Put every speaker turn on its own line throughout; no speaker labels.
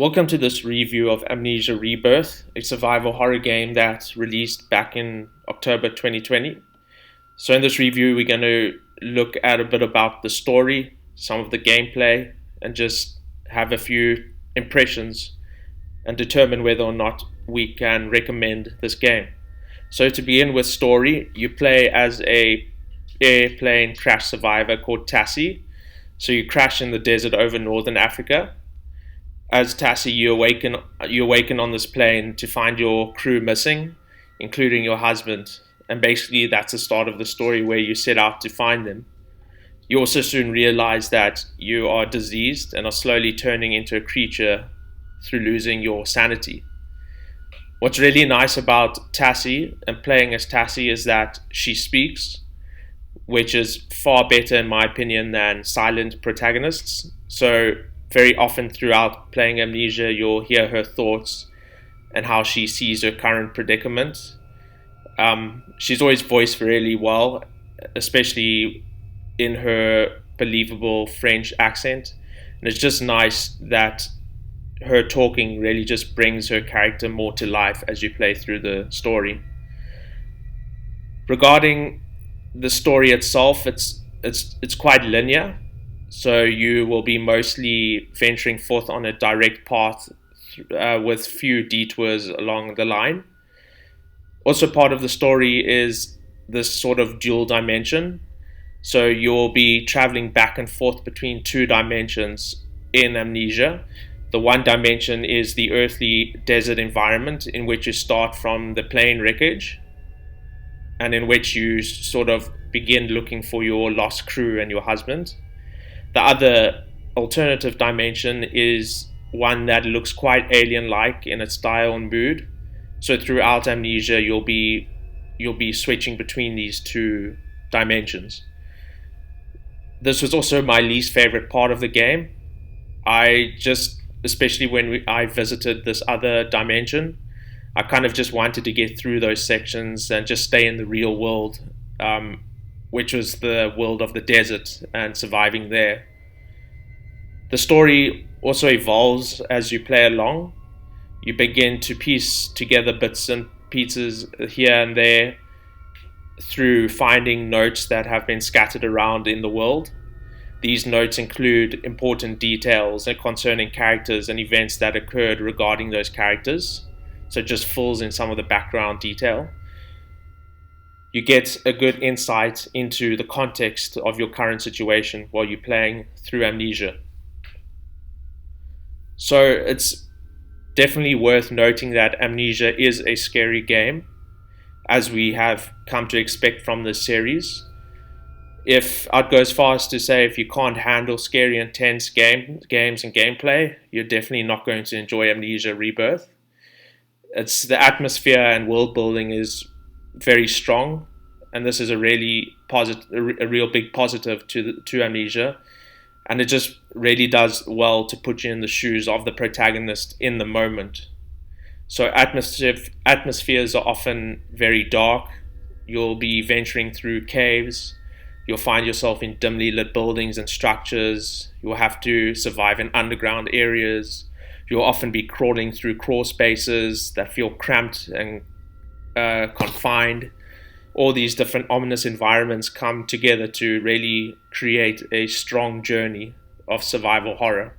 Welcome to this review of Amnesia Rebirth, a survival horror game that released back in October 2020. So in this review, we're going to look at a bit about the story, some of the gameplay, and just have a few impressions and determine whether or not we can recommend this game. So to begin with story, you play as a airplane crash survivor called Tassie. So you crash in the desert over northern Africa. As Tassie, you awaken on this plane to find your crew missing, including your husband. And basically that's the start of the story where you set out to find them. You also soon realize that you are diseased and are slowly turning into a creature through losing your sanity. What's really nice about Tassie and playing as Tassie is that she speaks, which is far better in my opinion than silent protagonists. So very often throughout playing Amnesia, you'll hear her thoughts and how she sees her current predicament. She's always voiced really well, especially in her believable French accent. And it's just nice that her talking really just brings her character more to life as you play through the story. Regarding the story itself, it's quite linear. So you will be mostly venturing forth on a direct path with few detours along the line. Also part of the story is this sort of dual dimension. So you'll be traveling back and forth between two dimensions in Amnesia. The one dimension is the earthly desert environment in which you start from the plane wreckage and in which you sort of begin looking for your lost crew and your husband. The other alternative dimension is one that looks quite alien-like in its style and mood. So throughout Amnesia, you'll be switching between these two dimensions. This was also my least favorite part of the game. Especially when I visited this other dimension, I kind of just wanted to get through those sections and just stay in the real world, which was the world of the desert and surviving there. The story also evolves as you play along. You begin to piece together bits and pieces here and there through finding notes that have been scattered around in the world. These notes include important details concerning characters and events that occurred regarding those characters. So it just fills in some of the background detail. You get a good insight into the context of your current situation while you're playing through Amnesia. So it's definitely worth noting that Amnesia is a scary game, as we have come to expect from this series. If I'd go as far as to say if you can't handle scary, intense games and gameplay, you're definitely not going to enjoy Amnesia Rebirth. It's the atmosphere and world building is very strong, and this is a real big positive to Amnesia, and it just really does well to put you in the shoes of the protagonist in the moment. So atmospheres are often very dark. You'll be venturing through caves. You'll find yourself in dimly lit buildings and structures. You'll have to survive in underground areas. You'll often be crawling through crawl spaces that feel cramped and confined. All these different ominous environments come together to really create a strong journey of survival horror.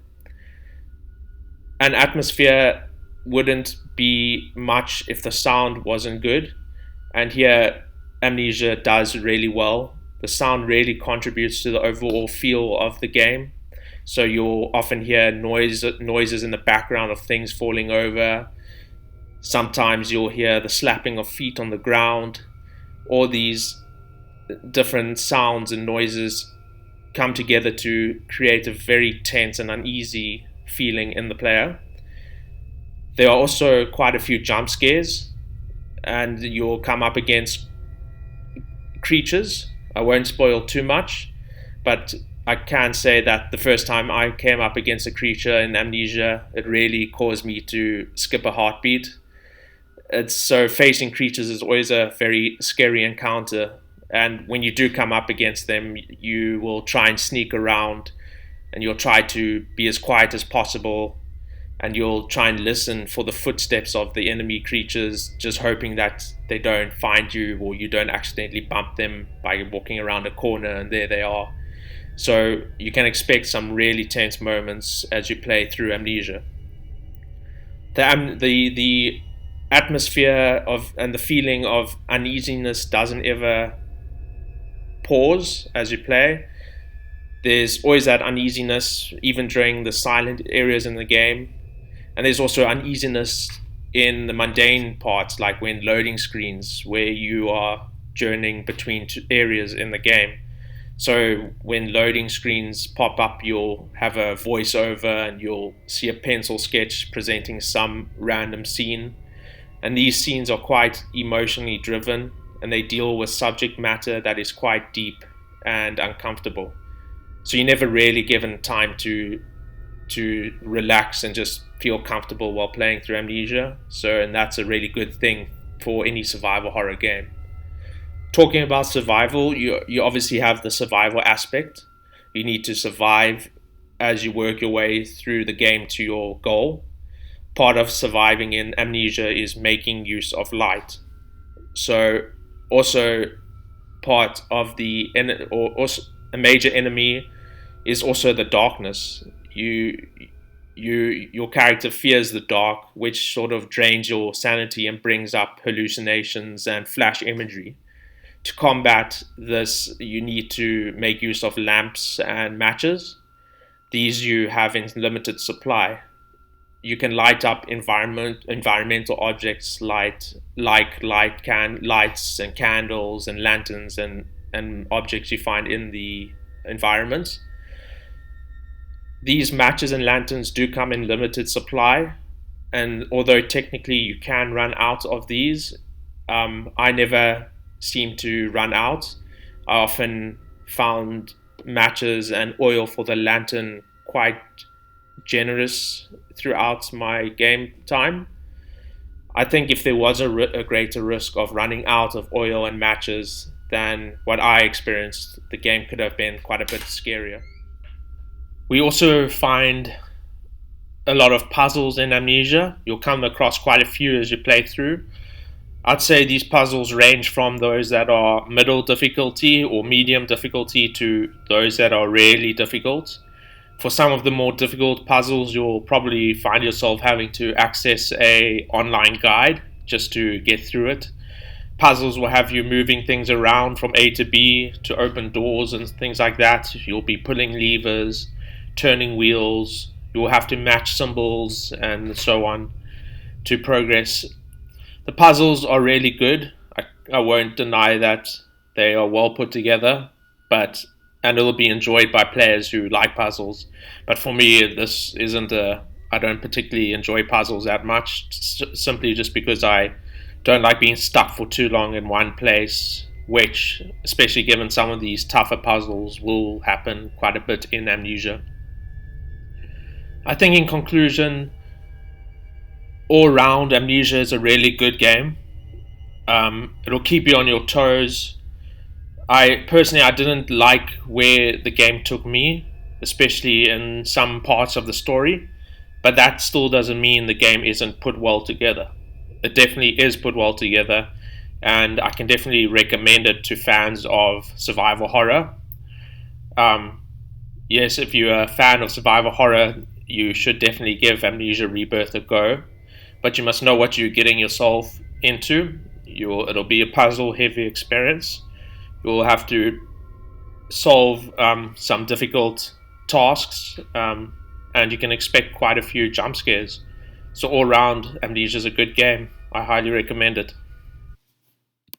An atmosphere wouldn't be much if the sound wasn't good, and here Amnesia does really well. The sound really contributes to the overall feel of the game. So you'll often hear noises in the background of things falling over. Sometimes you'll hear the slapping of feet on the ground. All these different sounds and noises come together to create a very tense and uneasy feeling in the player. There are also quite a few jump scares, and you'll come up against creatures. I won't spoil too much, but I can say that the first time I came up against a creature in Amnesia, it really caused me to skip a heartbeat. So facing creatures is always a very scary encounter, and when you do come up against them, you will try and sneak around, and you'll try to be as quiet as possible and you'll try and listen for the footsteps of the enemy creatures, just hoping that they don't find you or you don't accidentally bump them by walking around a corner and there they are. So you can expect some really tense moments as you play through Amnesia. The atmosphere of and the feeling of uneasiness doesn't ever pause as you play. There's always that uneasiness even during the silent areas in the game, and there's also uneasiness in the mundane parts, like when loading screens where you are journeying between two areas in the game. So when loading screens pop up, you'll have a voiceover and you'll see a pencil sketch presenting some random scene. And these scenes are quite emotionally driven, and they deal with subject matter that is quite deep and uncomfortable. So you're never really given time to relax and just feel comfortable while playing through Amnesia. And that's a really good thing for any survival horror game. Talking about survival, you obviously have the survival aspect. You need to survive as you work your way through the game to your goal. Part of surviving in Amnesia is making use of light. So also part of a major enemy is also the darkness. Your character fears the dark, which sort of drains your sanity and brings up hallucinations and flash imagery. To combat this, you need to make use of lamps and matches. These you have in limited supply. You can light up environmental objects lights and candles and lanterns and objects you find in the environment. These matches and lanterns do come in limited supply, and although technically you can run out of these, I never seem to run out. I often found matches and oil for the lantern quite generous throughout my game time. I think if there was a greater risk of running out of oil and matches than what I experienced, the game could have been quite a bit scarier. We also find a lot of puzzles in Amnesia. You'll come across quite a few as you play through. I'd say these puzzles range from those that are middle difficulty or medium difficulty to those that are really difficult. For some of the more difficult puzzles, you'll probably find yourself having to access an online guide just to get through it. Puzzles will have you moving things around from A to B to open doors and things like that. You'll be pulling levers, turning wheels. You'll have to match symbols and so on to progress. The puzzles are really good. I won't deny that they are well put together, and it'll be enjoyed by players who like puzzles. But for me, this isn't I don't particularly enjoy puzzles that much, simply just because I don't like being stuck for too long in one place, which, especially given some of these tougher puzzles, will happen quite a bit in Amnesia. I think in conclusion, all round, Amnesia is a really good game. It'll keep you on your toes. I didn't like where the game took me, especially in some parts of the story, but that still doesn't mean the game isn't put well together. It definitely is put well together, and I can definitely recommend it to fans of survival horror. Yes, if you're a fan of survival horror, you should definitely give Amnesia Rebirth a go, but you must know what you're getting yourself into. It'll be a puzzle-heavy experience. You'll have to solve some difficult tasks, and you can expect quite a few jump scares. So all round, Amnesia is a good game. I highly recommend it.